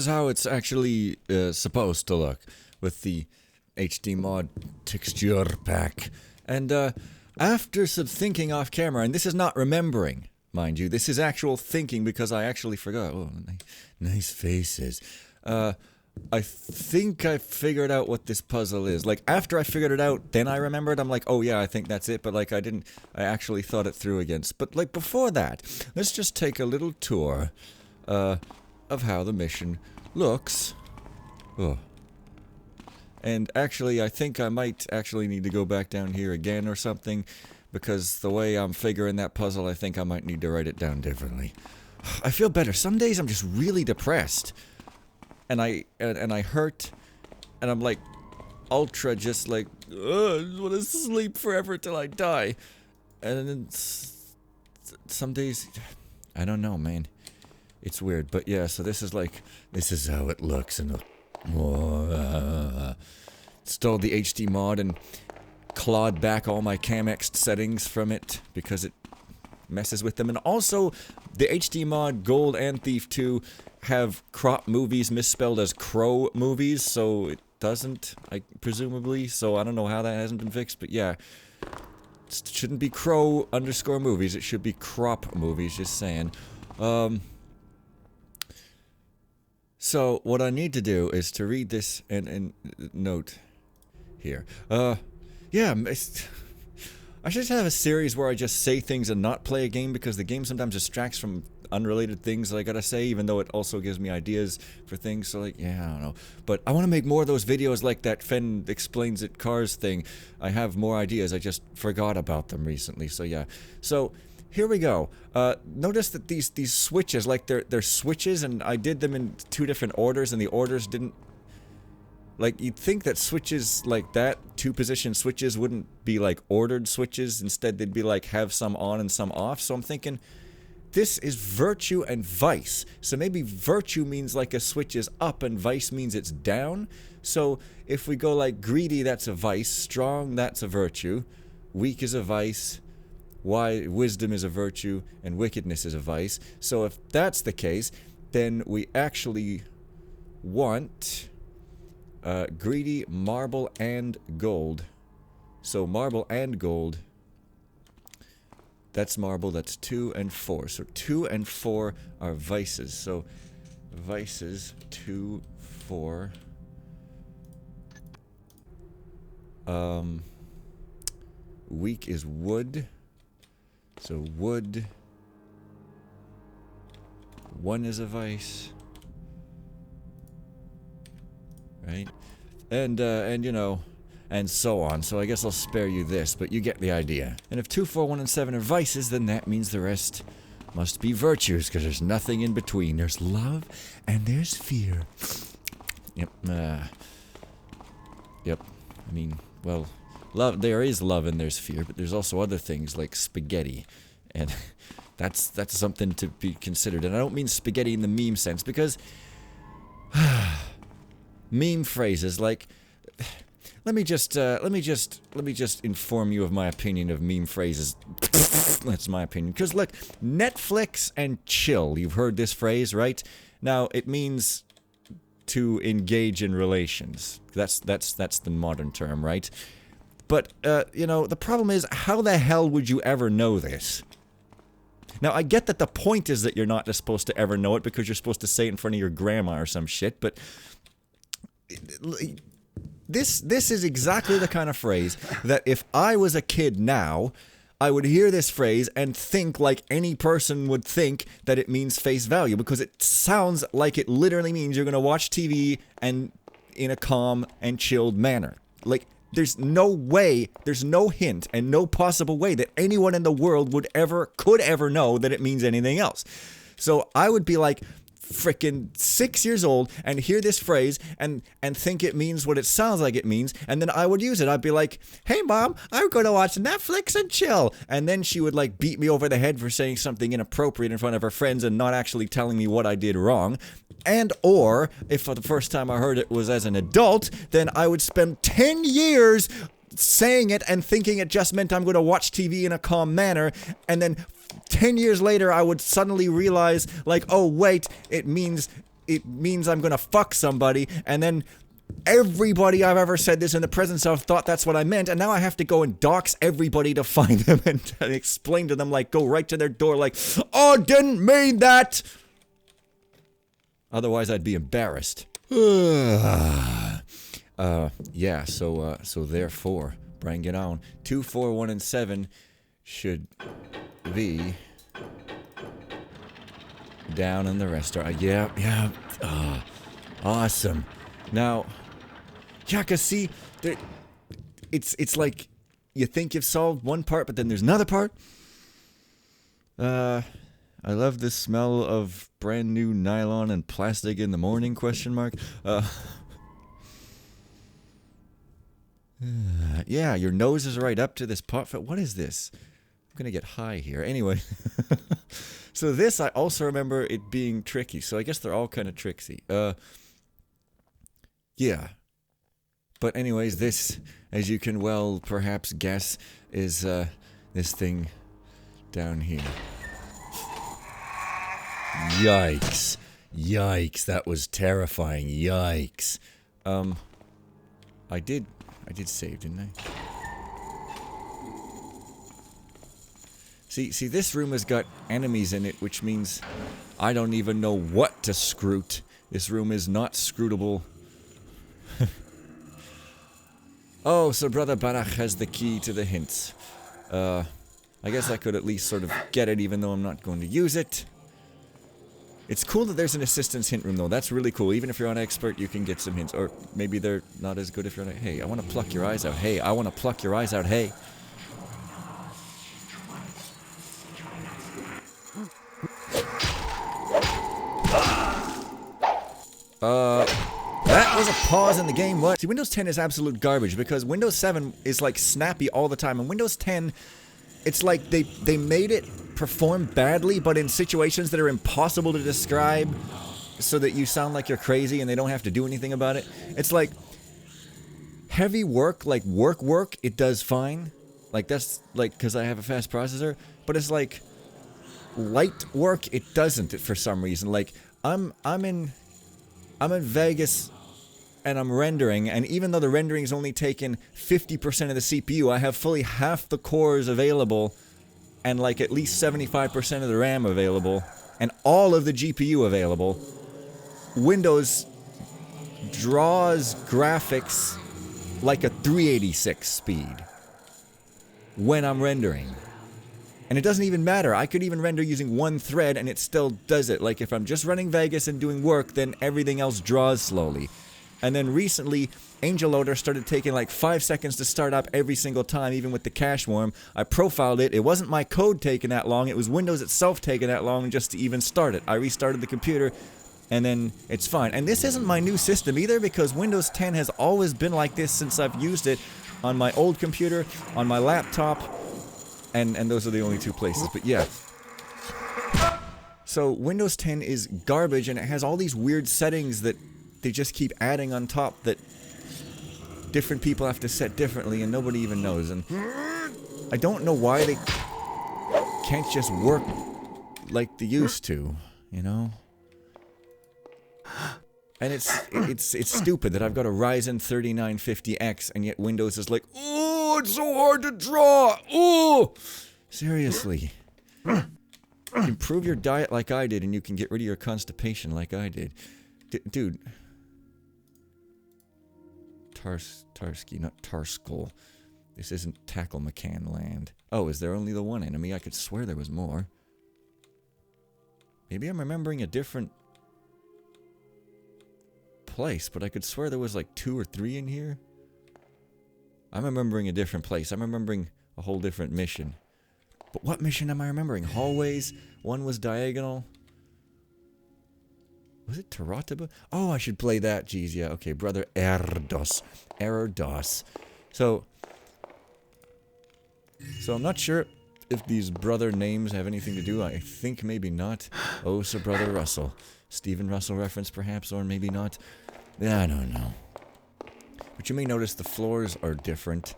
is how it's actually supposed to look with the HD mod texture pack. And after some thinking off camera, and this is not remembering, mind you, this is actual thinking because I actually forgot. Oh, nice faces. I think I figured out what this puzzle is. Like, after I figured it out, then I remembered. I'm like, oh yeah, I think that's it. But like, I actually thought it through again. But like, before that, let's just take a little tour of how the mission looks. Oh. And actually, I think I might actually need to go back down here again or something, because the way I'm figuring that puzzle, I think I might need to write it down differently. I feel better. Some days I'm just really depressed. And I hurt, and I'm like, ultra just like, I just want to sleep forever till I die. And then some days, I don't know, man. It's weird, but yeah, so this is how it looks, and installed the HD mod and clawed back all my CamX settings from it because it messes with them. And also, the HD mod Gold and Thief 2 have crop movies misspelled as crow movies, so it doesn't, presumably, so I don't know how that hasn't been fixed, but yeah. It shouldn't be crow_movies, it should be crop movies, just saying. So, what I need to do is to read this and note here. Yeah, I should have a series where I just say things and not play a game, because the game sometimes distracts from unrelated things that I gotta say, even though it also gives me ideas for things, so like, yeah, I don't know. But I want to make more of those videos like that Fen Explains It Cars thing. I have more ideas, I just forgot about them recently, so yeah. So, here we go. Notice that these switches, like they're switches, and I did them in 2 different orders, and the orders didn't... Like, you'd think that switches like that, 2-position switches, wouldn't be like ordered switches. Instead, they'd be like, have some on and some off. So I'm thinking, this is virtue and vice. So maybe virtue means like a switch is up and vice means it's down. So if we go like greedy, that's a vice. Strong, that's a virtue. Weak is a vice. Wisdom is a virtue. And wickedness is a vice. So if that's the case, then we actually want... greedy, marble, and gold. So marble and gold. That's marble, that's 2 and 4. So 2 and 4 are vices. So vices, 2, 4. Weak is wood. So wood. 1 is a vice. Right? And you know, and so on. So I guess I'll spare you this, but you get the idea. And if 2, 4, 1, and 7 are vices, then that means the rest must be virtues, because there's nothing in between. There's love, and there's fear. Yep, yep. I mean, well, love, there is love and there's fear, but there's also other things like spaghetti. And that's something to be considered. And I don't mean spaghetti in the meme sense, because... meme phrases like, let me just inform you of my opinion of meme phrases. That's my opinion. Because look, Netflix and chill. You've heard this phrase, right? Now it means to engage in relations. That's the modern term, right? But you know, the problem is, how the hell would you ever know this? Now, I get that the point is that you're not supposed to ever know it because you're supposed to say it in front of your grandma or some shit, but this is exactly the kind of phrase that if I was a kid now, I would hear this phrase and think like any person would think that it means face value, because it sounds like it literally means you're going to watch TV and in a calm and chilled manner. Like, there's no way, there's no hint and no possible way that anyone in the world could ever know that it means anything else. So I would be like, frickin' 6 years old and hear this phrase and think it means what it sounds like it means, and then I would use it. I'd be like, hey mom, I'm gonna watch Netflix and chill, and then she would like beat me over the head for saying something inappropriate in front of her friends and not actually telling me what I did wrong. And or if for the first time I heard it was as an adult, then I would spend 10 years saying it and thinking it just meant I'm going to watch TV in a calm manner, and then 10 years later I would suddenly realize, like, oh wait, it means it means I'm gonna fuck somebody, and then everybody I've ever said this in the presence of thought that's what I meant, and now I have to go and dox everybody to find them and explain to them, like, go right to their door, like, oh, didn't mean that! Otherwise, I'd be embarrassed. Yeah, so therefore, bring it on. 2, 4, 1, and 7 should be down in the restaurant. Yeah. Awesome. Now, yeah, cause see, it's like you think you've solved one part, but then there's another part. I love the smell of brand new nylon and plastic in the morning, question mark. Yeah, your nose is right up to this pot. What is this? I'm gonna get high here. Anyway. So this, I also remember it being tricky. So I guess they're all kind of tricksy. Yeah. But anyways, this, as you can well perhaps guess, is this thing down here. Yikes. Yikes, that was terrifying. Yikes. I did save, didn't I? See, this room has got enemies in it, which means I don't even know what to scroot. This room is not scrootable. Oh, so Brother Barach has the key to the hints. I guess I could at least sort of get it, even though I'm not going to use it. It's cool that there's an assistance hint room, though. That's really cool. Even if you're an expert, you can get some hints. Or maybe they're not as good if you're not... Hey, I want to pluck your eyes out. Hey, I want to pluck your eyes out. Hey. That was a pause in the game. What? See, Windows 10 is absolute garbage because Windows 7 is like snappy all the time, and Windows 10, it's like they made it perform badly, but in situations that are impossible to describe, so that you sound like you're crazy and they don't have to do anything about it. It's like heavy work, like work, it does fine. Like that's like because I have a fast processor, but it's like light work, it doesn't for some reason. Like I'm in Vegas and I'm rendering, and even though the rendering is only taken 50% of the CPU, I have fully half the cores available and like at least 75% of the RAM available and all of the GPU available. Windows draws graphics like a 386 speed when I'm rendering. And it doesn't even matter. I could even render using one thread and it still does it. Like if I'm just running Vegas and doing work, then everything else draws slowly. And then recently, Angel Loader started taking like 5 seconds to start up every single time, even with the cache worm. I profiled it. It wasn't my code taking that long. It was Windows itself taking that long just to even start it. I restarted the computer, and then it's fine. And this isn't my new system either, because Windows 10 has always been like this since I've used it on my old computer, on my laptop, and those are the only two places. But yeah. So Windows 10 is garbage, and it has all these weird settings that they just keep adding on top that different people have to set differently, and nobody even knows. And I don't know why they can't just work like they used to, you know? And it's stupid that I've got a Ryzen 3950X, and yet Windows is like, oh, it's so hard to draw. Oh, seriously. Improve your diet like I did, and you can get rid of your constipation like I did. Dude. Tarsky, not Tarskull. This isn't Tackle McCann land. Oh, is there only the one enemy? I could swear there was more. Maybe I'm remembering a different place, but I could swear there was like 2 or 3 in here. I'm remembering a different place. I'm remembering a whole different mission. But what mission am I remembering? Hallways? One was diagonal. Was it Tarataba? Oh, I should play that. Jeez, yeah. Okay, Brother Erdos. Erdos. So I'm not sure if these brother names have anything to do. I think maybe not. Oh, so Brother Russell. Stephen Russell reference, perhaps, or maybe not. Yeah, I don't know. But you may notice the floors are different.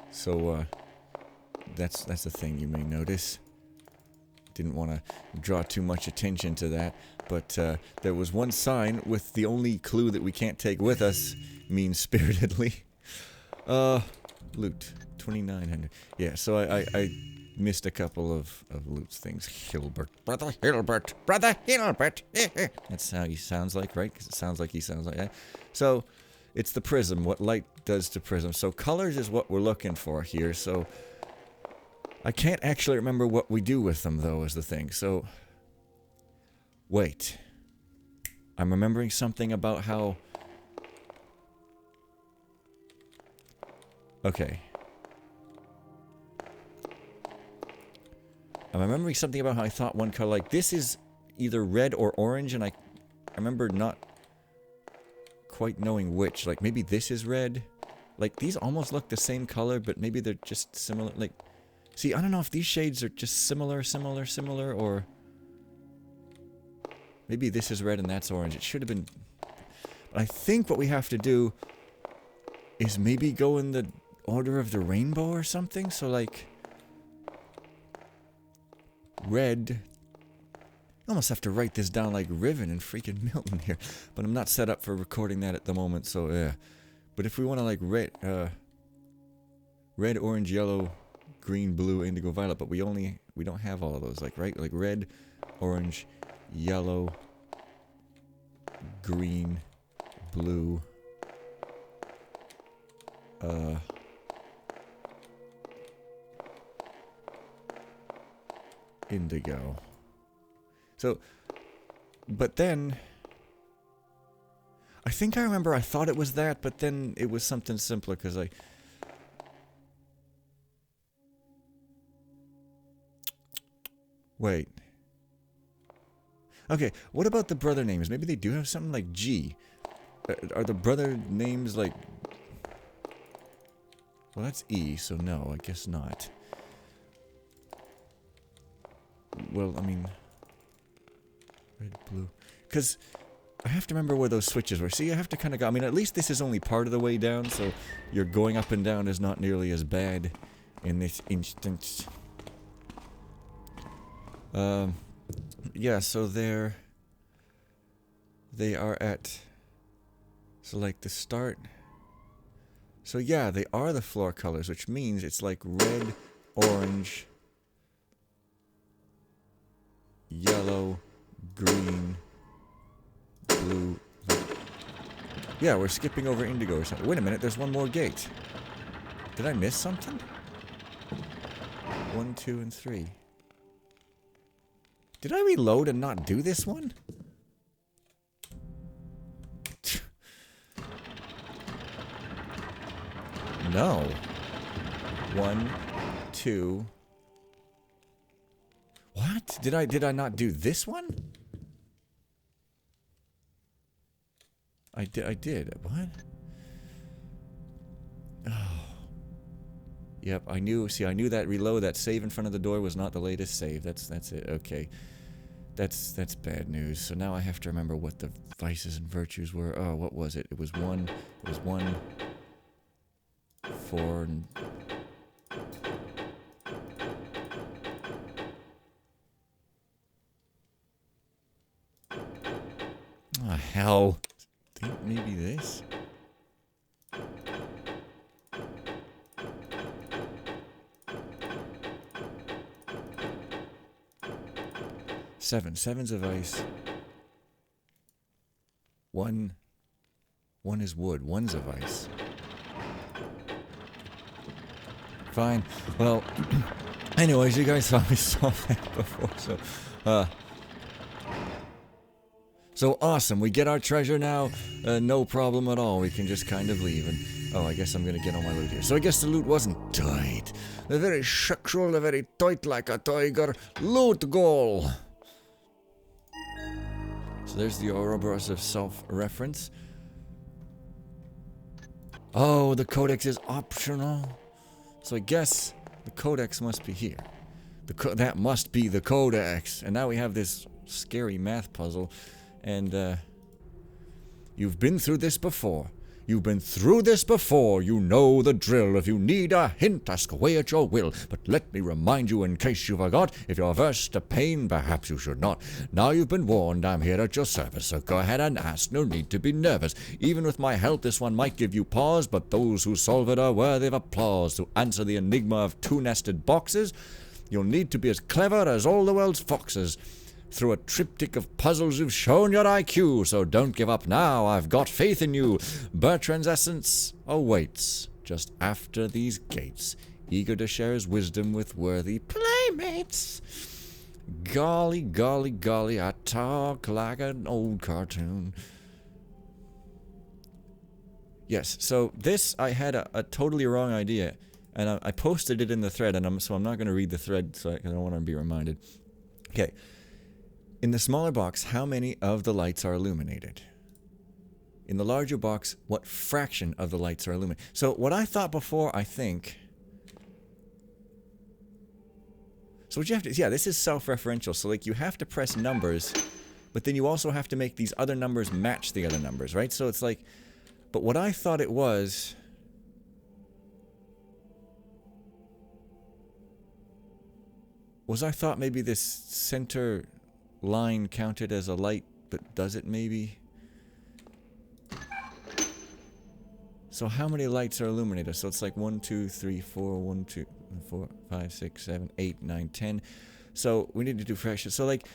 So, that's the thing you may notice. Didn't want to draw too much attention to that. But there was one sign with the only clue that we can't take with us, mean-spiritedly. Loot. 2,900. Yeah, so I missed a couple of loot things. Hilbert. Brother Hilbert. Brother Hilbert. That's how he sounds like, right? Because it sounds like he sounds like that. So, it's the prism. What light does to prism. So, colors is what we're looking for here. So, I can't actually remember what we do with them, though, is the thing. So, wait. I'm remembering something about how... Okay. I'm remembering something about how I thought one color, like, this is either red or orange, and I remember not quite knowing which. Like, maybe this is red. Like, these almost look the same color, but maybe they're just similar. Like, see, I don't know if these shades are just similar, or... Maybe this is red and that's orange. It should have been... But I think what we have to do is maybe go in the order of the rainbow or something. So, like... Red. I almost have to write this down like Riven and freaking Milton here. But I'm not set up for recording that at the moment, so yeah. But if we want to like red, orange, yellow, green, blue, indigo, violet, but we don't have all of those, like, right? Like red, orange, yellow, green, blue, indigo. So, but then, I think I remember I thought it was that, but then it was something simpler, because I... Wait. Okay, what about the brother names? Maybe they do have something like G. Are the brother names like... Well, that's E, so no, I guess not. Well, I mean... Red, blue... Because I have to remember where those switches were. See, I have to kind of go... I mean, at least this is only part of the way down, so your going up and down is not nearly as bad in this instance. Yeah, so they are at... So, like, the start... So, yeah, they are the floor colors, which means it's like red, orange... Yellow, green, blue... Yeah, we're skipping over indigo or something. Wait a minute, there's one more gate. Did I miss something? 1, 2, and 3. Did I reload and not do this one? No. 1, 2... What? Did I not do this one? I did. What? Oh. Yep, I knew, see, I knew that reload, that save in front of the door was not the latest save. That's it. Okay. That's bad news. So now I have to remember what the vices and virtues were. Oh, what was it? It was 1, 4, and... Oh, hell. I think maybe this? Sevens of ice. One is wood. One's of ice. Fine. Well, anyways, you guys saw me solve that before, so awesome. We get our treasure now. No problem at all. We can just kind of leave. And oh, I guess I'm gonna get all my loot here. So I guess the loot wasn't tight. The very sexual, the very tight like a tiger. Loot goal. So there's the Ouroboros of self-reference. Oh, the codex is optional. So I guess the codex must be here. That must be the codex. And now we have this scary math puzzle. And, you've been through this before. You've been through this before, you know the drill. If you need a hint, ask away at your will. But let me remind you in case you forgot, if you're averse to pain, perhaps you should not. Now you've been warned, I'm here at your service, so go ahead and ask, no need to be nervous. Even with my help, this one might give you pause, but those who solve it are worthy of applause. To answer the enigma of two nested boxes, you'll need to be as clever as all the world's foxes. Through a triptych of puzzles you've shown your IQ, so don't give up now, I've got faith in you. Bertrand's essence awaits just after these gates, eager to share his wisdom with worthy playmates. Golly, golly, golly, I talk like an old cartoon. Yes, so this, I had a totally wrong idea, and I posted it in the thread, and so I'm not going to read the thread, so I don't want to be reminded. Okay. In the smaller box, how many of the lights are illuminated? In the larger box, what fraction of the lights are illuminated? So what I thought before, I think... So what you have to... Yeah, this is self-referential. So, like, you have to press numbers, but then you also have to make these other numbers match the other numbers, right? So it's like... But what I thought it was... I thought maybe this center... line counted as a light, but does it maybe? So how many lights are illuminated? So it's like 1, 2, 3, 4, 1, 2, 4, 5, 6, 7, 8, 9, 10. So we need to do fractions. So like,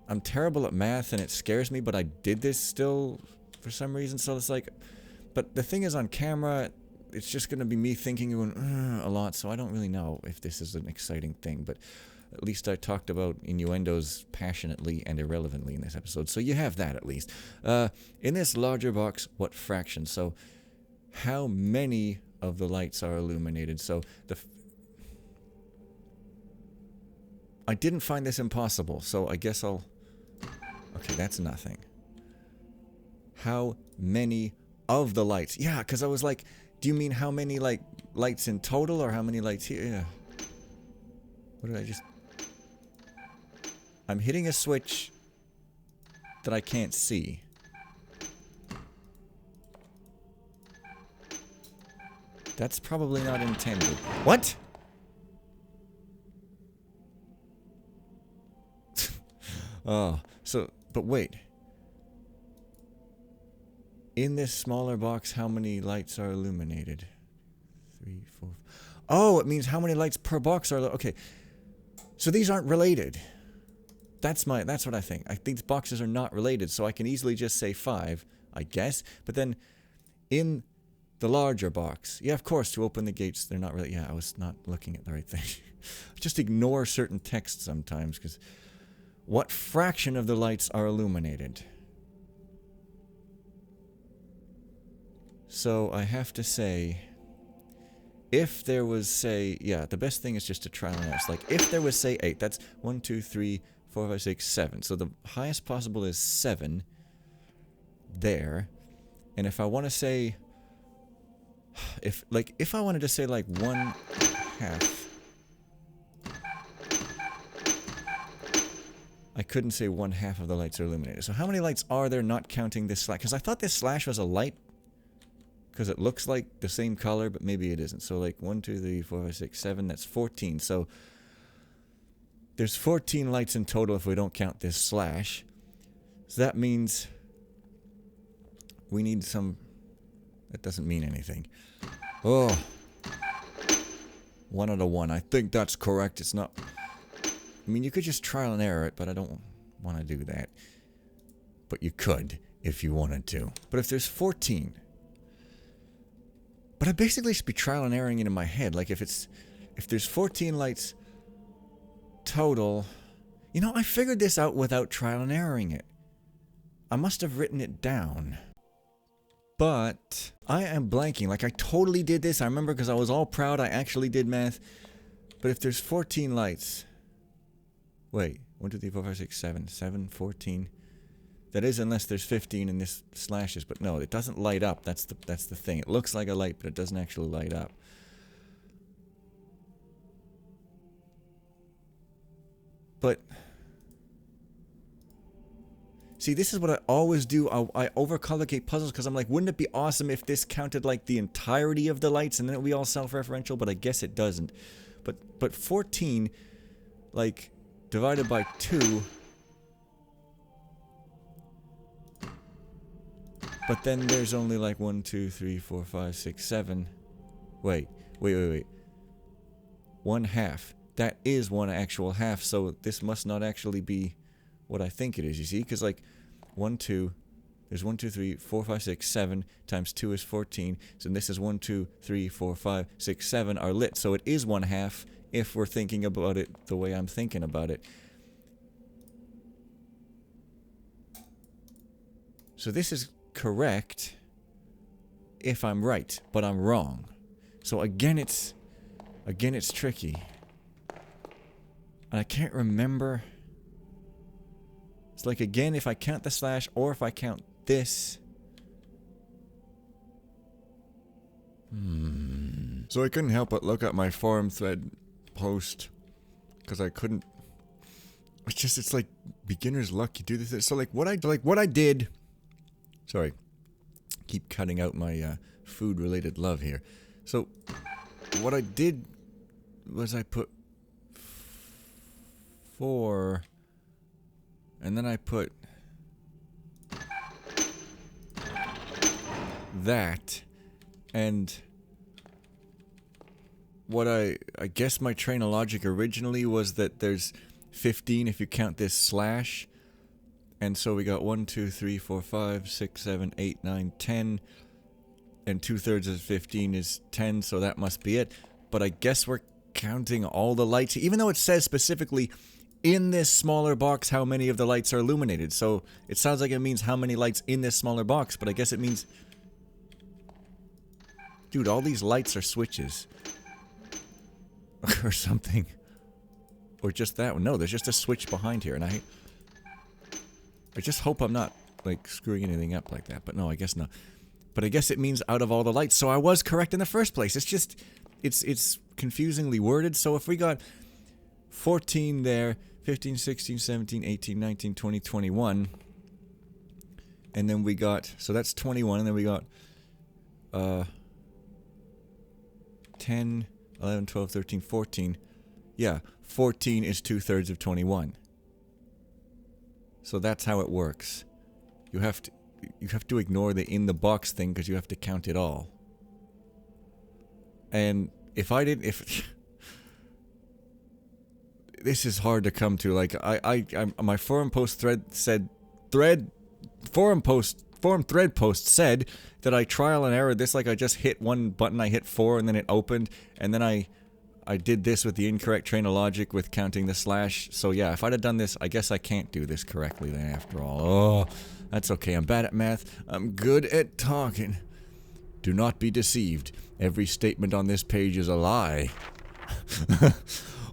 I'm terrible at math and it scares me, but I did this still for some reason. So it's like, but the thing is on camera, it's just going to be me thinking a lot. So I don't really know if this is an exciting thing, but at least I talked about innuendos passionately and irrelevantly in this episode, so you have that at least. In this larger box, what fraction? So, how many of the lights are illuminated? So, I didn't find this impossible, so I guess I'll... Okay, that's nothing. How many of the lights? Yeah, because I was like, do you mean how many, like, lights in total, or how many lights here? Yeah. What did I just... I'm hitting a switch that I can't see. That's probably not intended. What? Oh, so, but wait. In this smaller box, how many lights are illuminated? 3, 4... Oh, it means how many lights per box are... Okay. So these aren't related. That's what I think. I think these boxes are not related, so I can easily just say 5, I guess. But then, in the larger box, yeah, of course, to open the gates, they're not really... Yeah, I was not looking at the right thing. Just ignore certain text sometimes, because... What fraction of the lights are illuminated? So, I have to say... If there was, say... Yeah, the best thing is just to trial and error. It's like, if there was, say, 8, that's 1, 2, 3... 4, 5, 6, 7. So the highest possible is 7 there. And if I want to say, if I wanted to say like 1/2, I couldn't say 1/2 of the lights are illuminated. So how many lights are there not counting this slash? Because I thought this slash was a light. Because it looks like the same color, but maybe it isn't. So like 1, 2, 3, 4, 5, 6, 7. That's 14. So there's 14 lights in total if we don't count this slash. So that means we need some... That doesn't mean anything. Oh. 1 out of 1. I think that's correct. It's not... I mean, you could just trial and error it, but I don't want to do that. But you could if you wanted to. But if there's 14... But I basically should be trial and erroring it in my head. Like if there's 14 lights... total. You know, I figured this out without trial and erroring it. I must have written it down. But I am blanking. Like, I totally did this. I remember because I was all proud I actually did math. But if there's 14 lights... Wait. 1, 2, 3, 4, 5, 6, 7. 7, 14. That is unless there's 15 and this slashes. But no, it doesn't light up. That's the thing. It looks like a light, but it doesn't actually light up. But... See, this is what I always do. I overcomplicate puzzles because I'm like, wouldn't it be awesome if this counted like the entirety of the lights and then it would be all self-referential? But I guess it doesn't. But 14, like, divided by 2. But then there's only like 1, 2, 3, 4, 5, 6, 7. Wait. 1/2. That is one actual half, so this must not actually be what I think it is, you see? Because, like, 1, 2, there's 1, 2, 3, 4, 5, 6, 7, times 2 is 14, so this is 1, 2, 3, 4, 5, 6, 7 are lit, so it is 1/2 if we're thinking about it the way I'm thinking about it. So this is correct if I'm right, but I'm wrong. So again it's tricky. And I can't remember. It's like, again, if I count the slash or if I count this. So I couldn't help but look at my forum thread post because I couldn't. It's like beginner's luck. You do this. So like what I did. Sorry, keep cutting out my food-related love here. So what I did was I put 4, and then I put that, and what I guess my train of logic originally was that there's 15 if you count this slash. And so we got 1, 2, 3, 4, 5, 6, 7, 8, 9, 10. And 2/3 of 15 is 10, so that must be it. But I guess we're counting all the lights, even though it says specifically in this smaller box how many of the lights are illuminated. So it sounds like it means how many lights in this smaller box, but I guess it means... Dude, all these lights are switches. Or something. Or just that one. No, there's just a switch behind here, and I just hope I'm not, like, screwing anything up like that. But no, I guess not. But I guess it means out of all the lights. So I was correct in the first place. It's just, it's confusingly worded. So if we got 14 there, 15, 16, 17, 18, 19, 20, 21. And then we got, so that's 21. And then we got 10, 11, 12, 13, 14. Yeah, 14 is 2/3 of 21. So that's how it works. You have to ignore the in the box thing because you have to count it all. And if this is hard to come to. Like my forum post thread said forum thread post said that I trial and error this. Like I just hit one button, I hit 4 and then it opened, and then I did this with the incorrect train of logic with counting the slash. So yeah, if I'd have done this, I guess I can't do this correctly then after all. Oh, that's okay. I'm bad at math. I'm good at talking. Do not be deceived. Every statement on this page is a lie.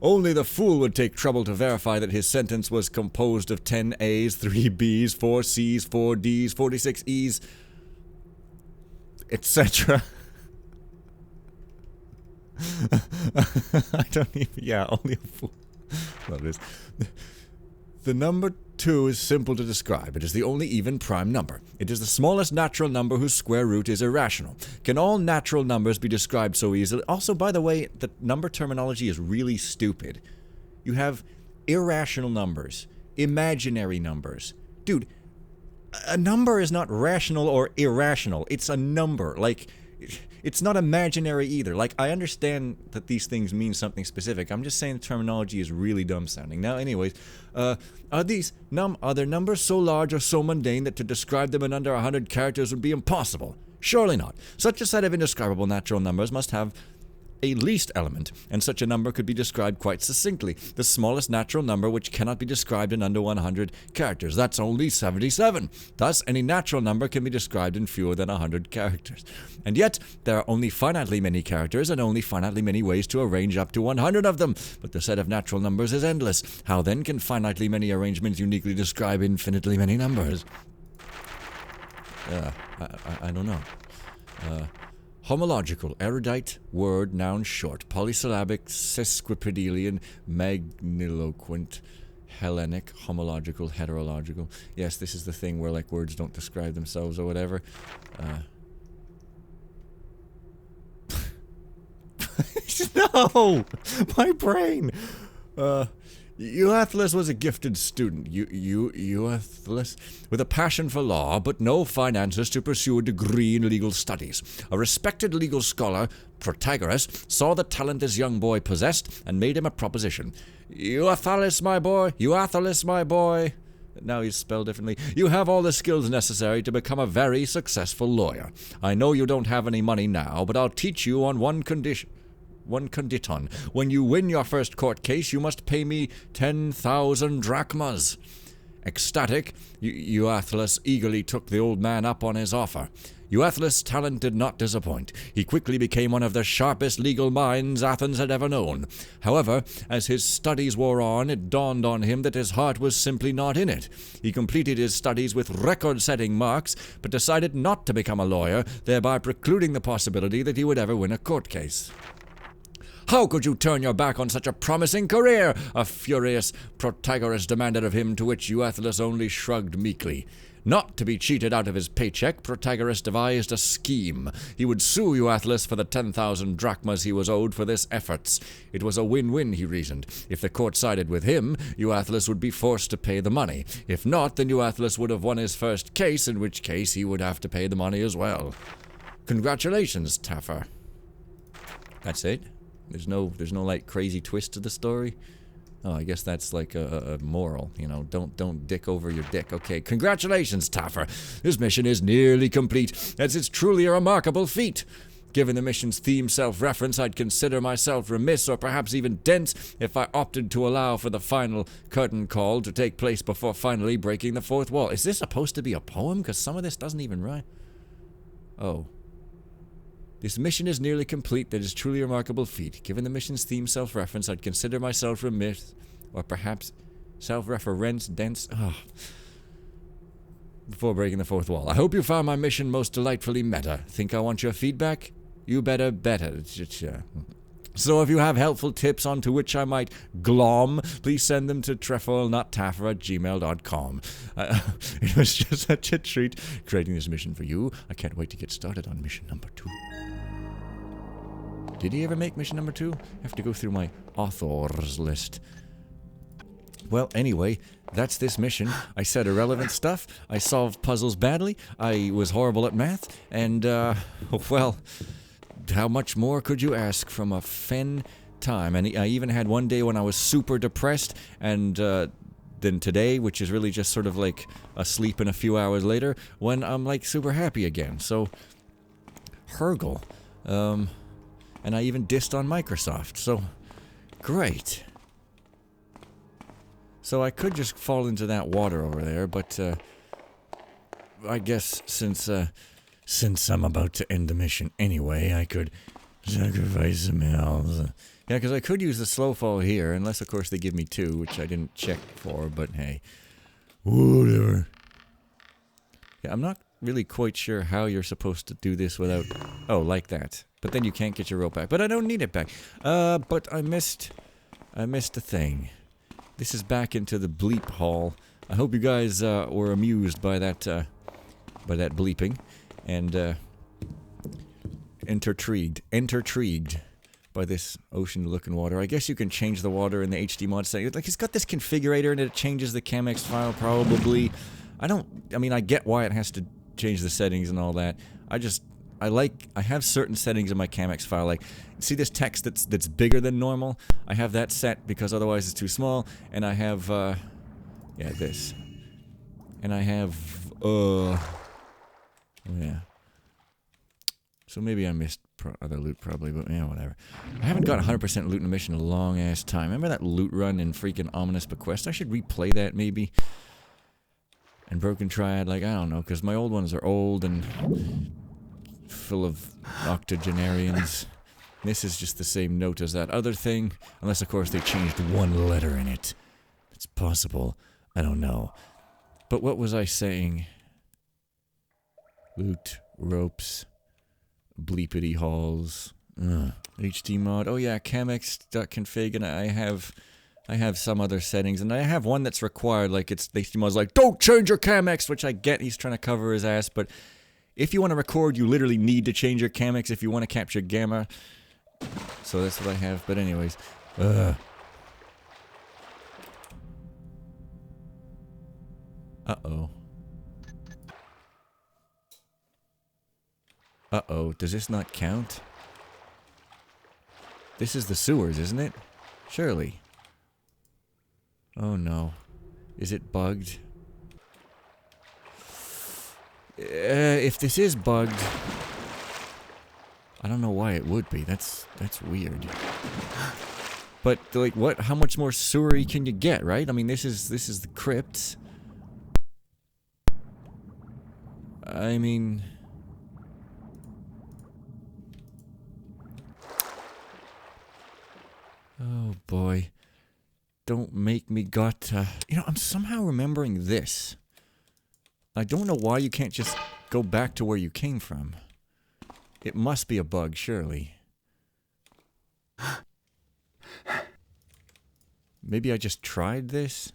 Only the fool would take trouble to verify that his sentence was composed of 10 A's, 3 B's, 4 C's, 4 D's, 46 E's, etc. I don't even... Yeah, only a fool. Love this. The number 2 is simple to describe. It is the only even prime number. It is the smallest natural number whose square root is irrational. Can all natural numbers be described so easily? Also, by the way, the number terminology is really stupid. You have irrational numbers, imaginary numbers. Dude, a number is not rational or irrational. It's a number. Like... It's not imaginary either. Like, I understand that these things mean something specific. I'm just saying the terminology is really dumb sounding. Now, anyways, are there numbers so large or so mundane that to describe them in under 100 characters would be impossible? Surely not. Such a set of indescribable natural numbers must have a least element, and such a number could be described quite succinctly. The smallest natural number which cannot be described in under 100 characters. That's only 77. Thus, any natural number can be described in fewer than 100 characters. And yet, there are only finitely many characters and only finitely many ways to arrange up to 100 of them. But the set of natural numbers is endless. How then can finitely many arrangements uniquely describe infinitely many numbers? I don't know. Homological, erudite, word, noun, short, polysyllabic, sesquipedalian, magniloquent, Hellenic, homological, heterological. Yes, this is the thing where, like, words don't describe themselves or whatever. No! My brain! Euathlus was a gifted student. Euathlus, with a passion for law, but no finances to pursue a degree in legal studies. A respected legal scholar, Protagoras, saw the talent this young boy possessed and made him a proposition. Euathlus, my boy, Euathlus, my boy. Now he's spelled differently. You have all the skills necessary to become a very successful lawyer. I know you don't have any money now, but I'll teach you on one condition. One conditon. When you win your first court case, you must pay me 10,000 drachmas. Ecstatic, Euathlus eagerly took the old man up on his offer. Euathlus' talent did not disappoint. He quickly became one of the sharpest legal minds Athens had ever known. However, as his studies wore on, it dawned on him that his heart was simply not in it. He completed his studies with record-setting marks, but decided not to become a lawyer, thereby precluding the possibility that he would ever win a court case. How could you turn your back on such a promising career? A furious Protagoras demanded of him, to which Euathlus only shrugged meekly. Not to be cheated out of his paycheck, Protagoras devised a scheme. He would sue Euathlus for the 10,000 drachmas he was owed for this efforts. It was a win-win, he reasoned. If the court sided with him, Euathlus would be forced to pay the money. If not, then Euathlus would have won his first case, in which case he would have to pay the money as well. Congratulations, Taffer. That's it? There's no like crazy twist to the story. Oh, I guess that's like a moral, you know. Don't dick over your dick. Okay, congratulations, Taffer. This mission is nearly complete, as it's truly a remarkable feat. Given the mission's theme self-reference, I'd consider myself remiss or perhaps even dense if I opted to allow for the final curtain call to take place before finally breaking the fourth wall. Is this supposed to be a poem? Because some of this doesn't even rhyme. Oh. This mission is nearly complete. That is truly a remarkable feat. Given the mission's theme self-reference, I'd consider myself remiss, or perhaps self-reference dense. Before breaking the fourth wall. I hope you found my mission most delightfully meta. Think I want your feedback? You better. So if you have helpful tips on to which I might glom, please send them to trefoilnottaffer@gmail.com. It was just such a treat creating this mission for you. I can't wait to get started on mission number 2. Did he ever make mission number 2? I have to go through my authors list. Well, anyway, that's this mission. I said irrelevant stuff. I solved puzzles badly. I was horrible at math. And, well, how much more could you ask from a Fen time? And I even had one day when I was super depressed, and then today, which is really just sort of like asleep and a few hours later, when I'm like super happy again. So, Hergel. And I even dissed on Microsoft, so great. So I could just fall into that water over there, but I guess since I'm about to end the mission anyway, I could sacrifice some health. Yeah, because I could use the slow fall here, unless of course they give me 2, which I didn't check for, but hey. Whatever. Yeah, I'm not really quite sure how you're supposed to do this without... Oh, like that. But then you can't get your rope back. But I don't need it back. But I missed a thing. This is back into the bleep hall. I hope you guys were amused by that bleeping. And intrigued by this ocean-looking water. I guess you can change the water in the HD mod setting. Like, it's got this configurator and it changes the CamX file, probably. I mean, I get why it has to change the settings and all that. I have certain settings in my CamX file, like, see this text that's bigger than normal? I have that set because otherwise it's too small, and I have, yeah, this. And I have, yeah. So maybe I missed other loot probably, but yeah, whatever. I haven't got 100% loot in a mission in a long-ass time. Remember that loot run in freaking Ominous Bequest? I should replay that, maybe. And Broken Triad, like, I don't know, because my old ones are old and full of octogenarians. This is just the same note as that other thing, unless, of course, they changed one letter in it. It's possible. I don't know. But what was I saying? Loot, ropes, bleepity halls, HD mod. Oh yeah, camx.config, and I have I have some other settings, and I have one that's required, like they seem like, don't change your Camex, which I get, he's trying to cover his ass, but if you want to record, you literally need to change your Camex if you want to capture gamma. So that's what I have, but anyways. Uh-oh. Uh-oh, does this not count? This is the sewers, isn't it? Surely. Oh no. Is it bugged? If this is bugged... I don't know why it would be. That's weird. But, like, what? How much more sewery can you get, right? I mean, this is the crypts. I mean... Oh boy. Don't make me got you know, I'm somehow remembering this. I don't know why you can't just go back to where you came from. It must be a bug, surely. Maybe I just tried this?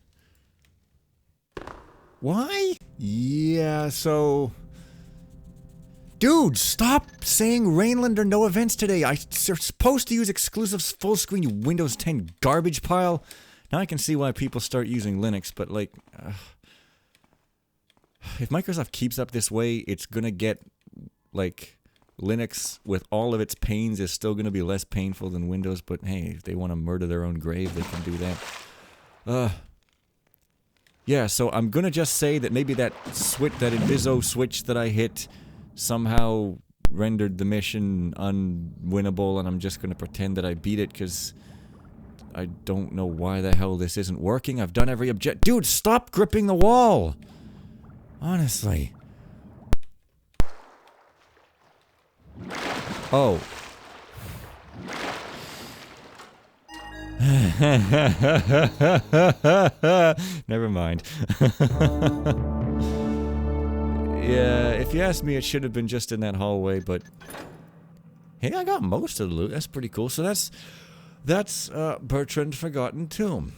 Why? Yeah, so... Dude, stop saying Rainland or no events today. You're supposed to use exclusive full screen, you Windows 10 garbage pile. Now I can see why people start using Linux, but like... if Microsoft keeps up this way, it's gonna get, like... Linux, with all of its pains, is still gonna be less painful than Windows, but hey, if they want to murder their own grave, they can do that. Yeah, so I'm gonna just say that maybe that Inviso switch that I hit somehow rendered the mission unwinnable, and I'm just gonna pretend that I beat it, because I don't know why the hell this isn't working. I've done every Dude, stop gripping the wall! Honestly. Oh. Never mind. Yeah, if you ask me, it should have been just in that hallway, but... Hey, I got most of the loot. That's pretty cool. So that's Bertrand Forgotten Tomb.